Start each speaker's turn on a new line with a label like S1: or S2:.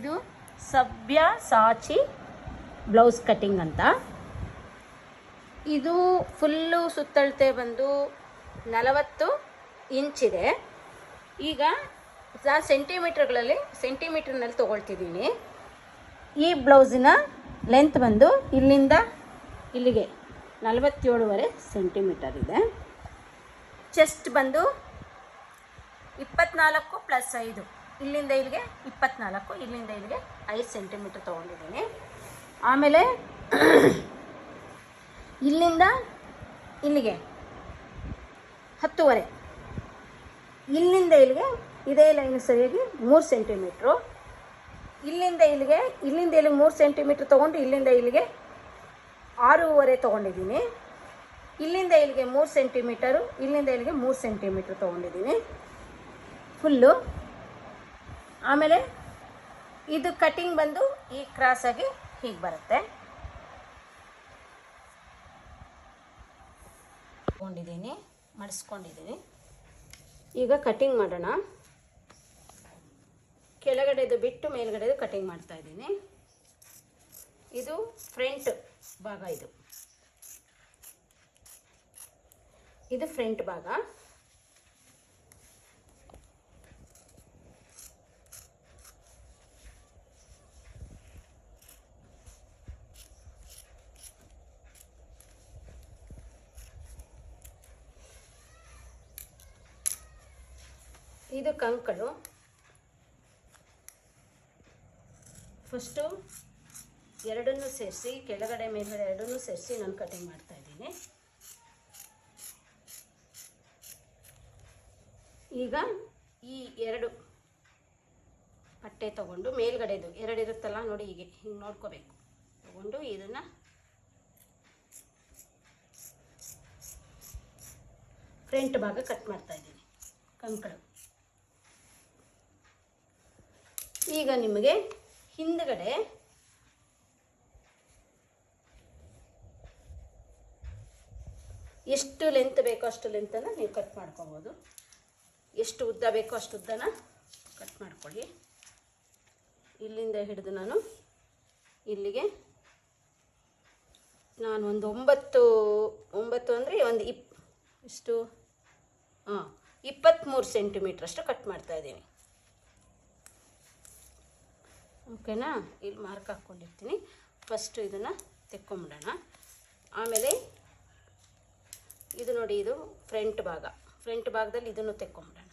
S1: ಇದು ಸಬ್ಯಾಸಾಚಿ blouse cutting ಅಂತ. ಇದು ಫುಲ್ಲು ಸುತ್ತಳತೆ ಬಂದು 40 ಇಂಚಿದೆ. ಈಗ ನಾನು ಸೆಂಟಿಮೀಟ್ರ್ನಲ್ಲಿ ತೊಗೊಳ್ತಿದ್ದೀನಿ. ಈ ಬ್ಲೌಸಿನ ಲೆಂತ್ ಬಂದು ಇಲ್ಲಿಂದ ಇಲ್ಲಿಗೆ 47.5 ಸೆಂಟಿಮೀಟರ್ ಇದೆ. ಚೆಸ್ಟ್ ಬಂದು 24 + 5, ಇಲ್ಲಿಂದ ಇಲ್ಲಿಗೆ 24, ಇಲ್ಲಿಂದ ಇಲ್ಲಿಗೆ 5 ಸೆಂಟಿಮೀಟರ್ ತೊಗೊಂಡಿದ್ದೀನಿ. ಆಮೇಲೆ ಇಲ್ಲಿಂದ ಇಲ್ಲಿಗೆ 10.5, ಇಲ್ಲಿಂದ ಇಲ್ಲಿಗೆ ಇದೇ ಲೈನ್ ಸರಿಯಾಗಿ 3 ಸೆಂಟಿಮೀಟ್ರು. ಇಲ್ಲಿಂದ ಇಲ್ಲಿಗೆ 3 ಸೆಂಟಿಮೀಟ್ರ್ ತೊಗೊಂಡು ಇಲ್ಲಿಂದ ಇಲ್ಲಿಗೆ 6.5 ತೊಗೊಂಡಿದ್ದೀನಿ. ಇಲ್ಲಿಂದ ಇಲ್ಲಿಗೆ 3 ಸೆಂಟಿಮೀಟರು, ಇಲ್ಲಿಂದ ಇಲ್ಲಿಗೆ 3 ಸೆಂಟಿಮೀಟ್ರ್ ತೊಗೊಂಡಿದ್ದೀನಿ ಫುಲ್ಲು. ಆಮೇಲೆ ಇದು ಕಟಿಂಗ್ ಬಂದು ಈ ಕ್ರಾಸಾಗಿ ಹೀಗೆ ಬರುತ್ತೆ. ತೊಗೊಂಡಿದ್ದೀನಿ, ಮಡಿಸ್ಕೊಂಡಿದ್ದೀನಿ. ಈಗ ಕಟಿಂಗ್ ಮಾಡೋಣ. ಕೆಳಗಡೆದು ಬಿಟ್ಟು ಮೇಲ್ಗಡೆದು ಕಟಿಂಗ್ ಮಾಡ್ತಾ ಇದ್ದೀನಿ. ಇದು ಫ್ರಂಟ್ ಭಾಗ, ಇದು ಫ್ರಂಟ್ ಭಾಗ. ಇದು ಕಂಕಳು. ಫಸ್ಟು ಎರಡನ್ನೂ ಸೇರಿಸಿ, ಕೆಳಗಡೆ ಮೇಲ್ಗಡೆ ಎರಡನ್ನೂ ಸೇರಿಸಿ ನಾನು ಕಟಿಂಗ್ ಮಾಡ್ತಾ ಇದ್ದೀನಿ. ಈಗ ಈ 2 ಪಟ್ಟೆ ತಗೊಂಡು ಮೇಲ್ಗಡೆದು 2 ಇರುತ್ತಲ್ಲ ನೋಡಿ, ಹೀಗೆ ಹಿಂಗೆ ನೋಡ್ಕೋಬೇಕು. ತಗೊಂಡು ಇದನ್ನು ಫ್ರಂಟ್ ಭಾಗ ಕಟ್ ಮಾಡ್ತಾ ಇದ್ದೀನಿ, ಕಂಕಳು. ಈಗ ನಿಮಗೆ ಹಿಂದ್ಗಡೆ ಎಷ್ಟು ಲೆಂತ್ ಬೇಕೋ ಅಷ್ಟು ಲೆಂತನ್ನು ನೀವು ಕಟ್ ಮಾಡ್ಕೊಬೋದು. ಎಷ್ಟು ಉದ್ದ ಬೇಕೋ ಅಷ್ಟು ಉದ್ದನ ಕಟ್ ಮಾಡ್ಕೊಳ್ಳಿ. ಇಲ್ಲಿಂದ ಹಿಡಿದು ನಾನು ಇಲ್ಲಿಗೆ ಒಂದು 9 ಅಂದರೆ ಒಂದು 23 ಸೆಂಟಿಮೀಟ್ರ್ ಅಷ್ಟು ಕಟ್ ಮಾಡ್ತಾ ಇದ್ದೀನಿ. ಓಕೆನಾ? ಇಲ್ಲಿ ಮಾರ್ಕ್ ಹಾಕ್ಕೊಂಡಿರ್ತೀನಿ. ಫಸ್ಟು ಇದನ್ನು ತೆಕ್ಕೊಂಬಿಡೋಣ. ಆಮೇಲೆ ಇದು ನೋಡಿ, ಇದು ಫ್ರಂಟ್ ಭಾಗದಲ್ಲಿ ಇದನ್ನು ತೆಕ್ಕೊಂಬಿಡೋಣ.